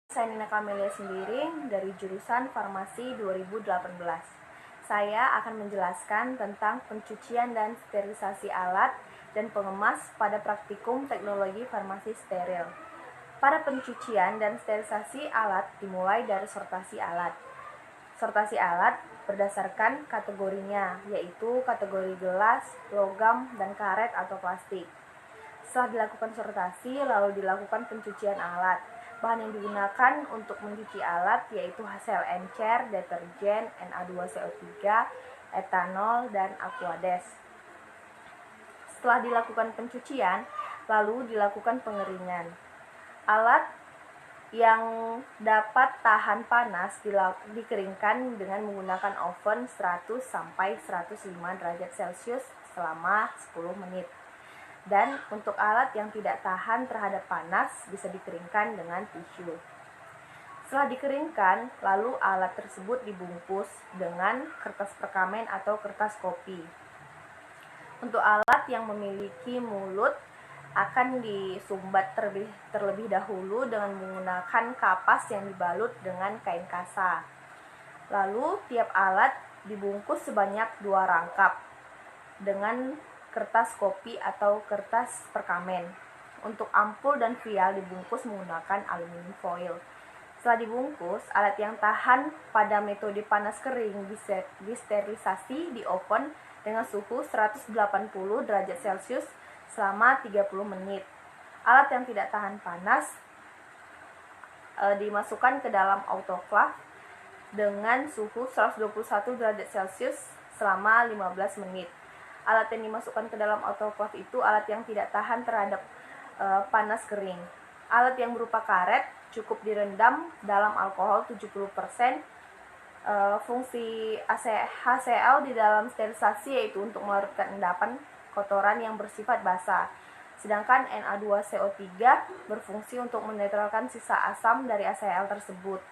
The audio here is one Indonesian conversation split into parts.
Saya Nina Kamelia Sembiring dari jurusan Farmasi 2018. Saya akan menjelaskan tentang pencucian dan sterilisasi alat dan pengemas pada praktikum teknologi farmasi steril. Pada pencucian dan sterilisasi alat dimulai dari sortasi alat. Sortasi alat berdasarkan kategorinya, yaitu kategori gelas, logam, dan karet atau plastik. Setelah dilakukan sortasi, lalu dilakukan pencucian alat. Bahan yang digunakan untuk mencuci alat yaitu hasil encer, deterjen, Na2CO3, etanol, dan Aquades. Setelah dilakukan pencucian, lalu dilakukan pengeringan. Alat yang dapat tahan panas dikeringkan dengan menggunakan oven 100 sampai 105 derajat Celcius selama 10 menit. Dan untuk alat yang tidak tahan terhadap panas bisa dikeringkan dengan tisu. Setelah dikeringkan, lalu alat tersebut dibungkus dengan kertas perkamen atau kertas kopi. Untuk alat yang memiliki mulut akan disumbat terlebih dahulu dengan menggunakan kapas yang dibalut dengan kain kasa. Lalu tiap alat dibungkus sebanyak 2 rangkap dengan kertas kopi atau kertas perkamen. Untuk ampul dan vial dibungkus menggunakan aluminium foil. Setelah dibungkus, alat yang tahan pada metode panas kering disterilisasi di oven dengan suhu 180 derajat Celcius selama 30 menit. Alat yang tidak tahan panas dimasukkan ke dalam autoclave dengan suhu 121 derajat Celcius selama 15 menit. Alat yang dimasukkan ke dalam autoclave itu alat yang tidak tahan terhadap panas kering. Alat yang berupa karet cukup direndam dalam alkohol 70%. Fungsi HCl di dalam sterilisasi yaitu untuk melarutkan endapan kotoran yang bersifat basah. Sedangkan Na2CO3 berfungsi untuk menetralkan sisa asam dari HCl tersebut.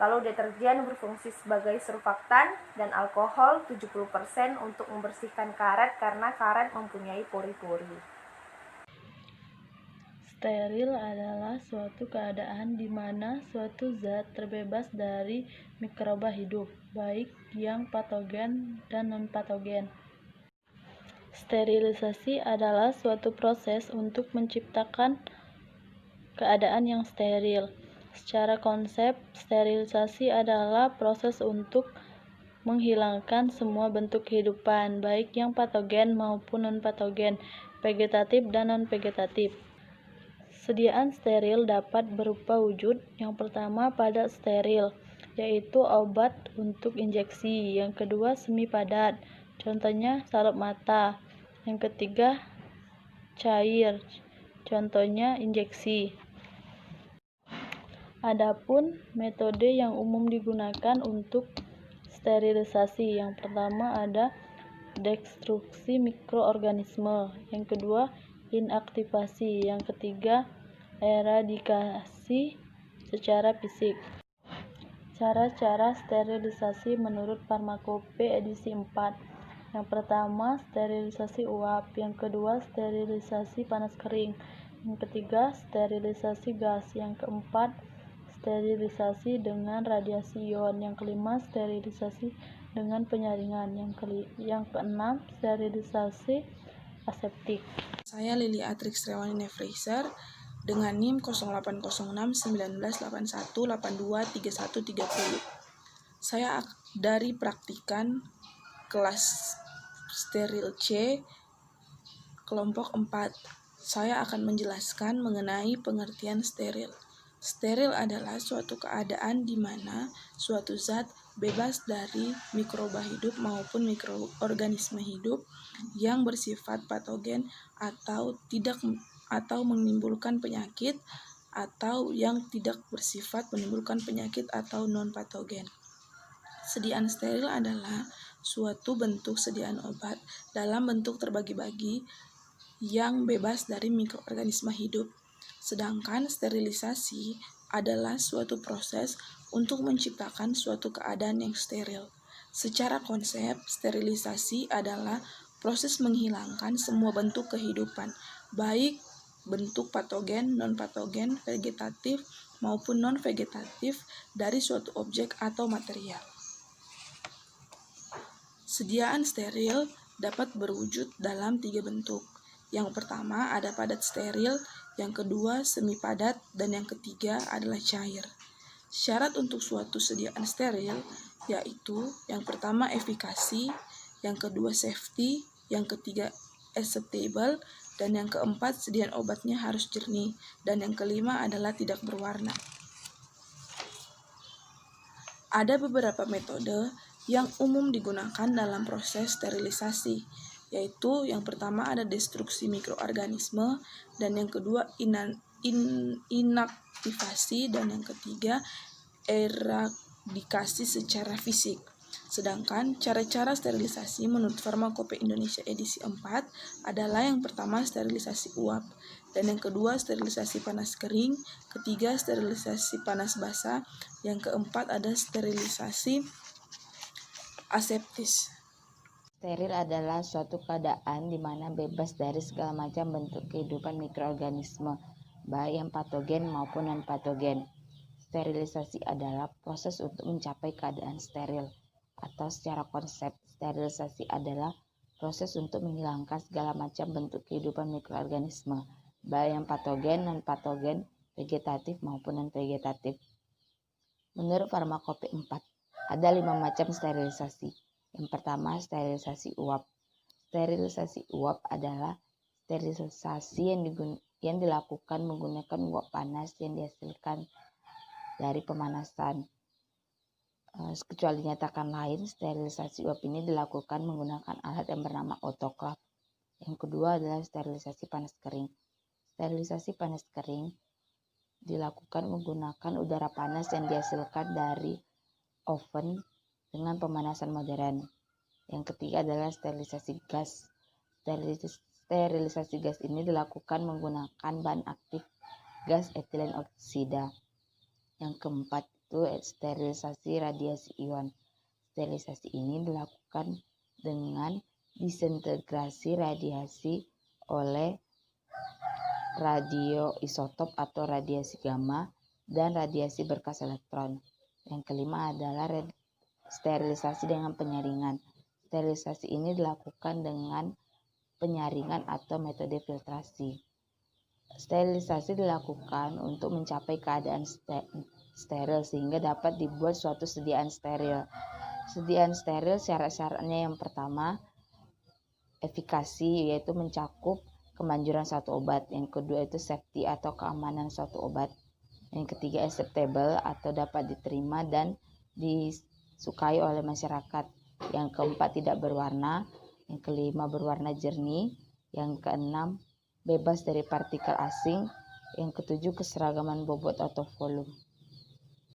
Lalu deterjen berfungsi sebagai surfaktan dan alkohol 70% untuk membersihkan karet karena karet mempunyai pori-pori. Steril adalah suatu keadaan di mana suatu zat terbebas dari mikroba hidup, baik yang patogen dan non-patogen. Sterilisasi adalah suatu proses untuk menciptakan keadaan yang steril. Secara konsep, sterilisasi adalah proses untuk menghilangkan semua bentuk kehidupan, baik yang patogen maupun non-patogen, vegetatif dan non-vegetatif. Sediaan steril dapat berupa wujud. Yang pertama padat steril, yaitu obat untuk injeksi. Yang kedua semi padat, contohnya salep mata. Yang ketiga cair, contohnya injeksi. Adapun metode yang umum digunakan untuk sterilisasi, yang pertama ada destruksi mikroorganisme, yang kedua inaktivasi, yang ketiga eradikasi secara fisik. Cara-cara sterilisasi menurut Farmakope edisi 4. Yang pertama sterilisasi uap, yang kedua sterilisasi panas kering, yang ketiga sterilisasi gas, yang keempat sterilisasi dengan radiasi ion, yang kelima sterilisasi dengan penyaringan, yang keenam sterilisasi aseptik. Saya Lili Atrix Rewani Nefreiser dengan NIM 08061981823130. Saya dari praktikan kelas steril C kelompok 4. Saya akan menjelaskan mengenai pengertian steril. Steril adalah suatu keadaan di mana suatu zat bebas dari mikroba hidup maupun mikroorganisme hidup yang bersifat patogen atau menimbulkan penyakit, atau yang tidak bersifat menimbulkan penyakit atau non-patogen. Sediaan steril adalah suatu bentuk sediaan obat dalam bentuk terbagi-bagi yang bebas dari mikroorganisme hidup. Sedangkan sterilisasi adalah suatu proses untuk menciptakan suatu keadaan yang steril. Secara konsep, sterilisasi adalah proses menghilangkan semua bentuk kehidupan, baik bentuk patogen, non-patogen, vegetatif, maupun non-vegetatif dari suatu objek atau material. Sediaan steril dapat berwujud dalam 3 bentuk. Yang pertama ada padat steril, yang kedua semi padat, dan yang ketiga adalah cair. Syarat untuk suatu sediaan steril yaitu yang pertama efikasi, yang kedua safety, yang ketiga acceptable, dan yang keempat sediaan obatnya harus jernih, dan yang kelima adalah tidak berwarna. Ada beberapa metode yang umum digunakan dalam proses sterilisasi, yaitu yang pertama ada destruksi mikroorganisme, dan yang kedua inaktivasi, dan yang ketiga eradikasi secara fisik. Sedangkan cara-cara sterilisasi menurut Farmakope Indonesia edisi 4 adalah yang pertama sterilisasi uap, dan yang kedua sterilisasi panas kering, ketiga sterilisasi panas basah, yang keempat ada sterilisasi aseptis. Steril adalah suatu keadaan di mana bebas dari segala macam bentuk kehidupan mikroorganisme, baik yang patogen maupun non-patogen. Sterilisasi adalah proses untuk mencapai keadaan steril, atau secara konsep, sterilisasi adalah proses untuk menghilangkan segala macam bentuk kehidupan mikroorganisme, baik yang patogen, non-patogen, vegetatif maupun non-vegetatif. Menurut Farmakope 4, ada 5 macam sterilisasi. Yang pertama, sterilisasi uap. Sterilisasi uap adalah sterilisasi yang dilakukan menggunakan uap panas yang dihasilkan dari pemanasan. Kecuali dinyatakan lain, sterilisasi uap ini dilakukan menggunakan alat yang bernama autoclave. Yang kedua adalah sterilisasi panas kering. Sterilisasi panas kering dilakukan menggunakan udara panas yang dihasilkan dari oven dengan pemanasan modern. Yang ketiga adalah sterilisasi gas. Sterilisasi gas ini dilakukan menggunakan bahan aktif gas etilen oksida. Yang keempat itu sterilisasi radiasi ion. Sterilisasi ini dilakukan dengan disintegrasi radiasi oleh radioisotop atau radiasi gamma dan radiasi berkas elektron. Yang kelima adalah sterilisasi dengan penyaringan. Sterilisasi ini dilakukan dengan penyaringan atau metode filtrasi. Sterilisasi dilakukan untuk mencapai keadaan steril sehingga dapat dibuat suatu sediaan steril. Sediaan steril syarat-syaratnya yang pertama efikasi, yaitu mencakup kemanjuran suatu obat. Yang kedua itu safety atau keamanan suatu obat. Yang ketiga acceptable atau dapat diterima dan disukai oleh masyarakat. Yang keempat tidak berwarna. Yang kelima berwarna jernih. Yang keenam bebas dari partikel asing. Yang ketujuh keseragaman bobot atau volume.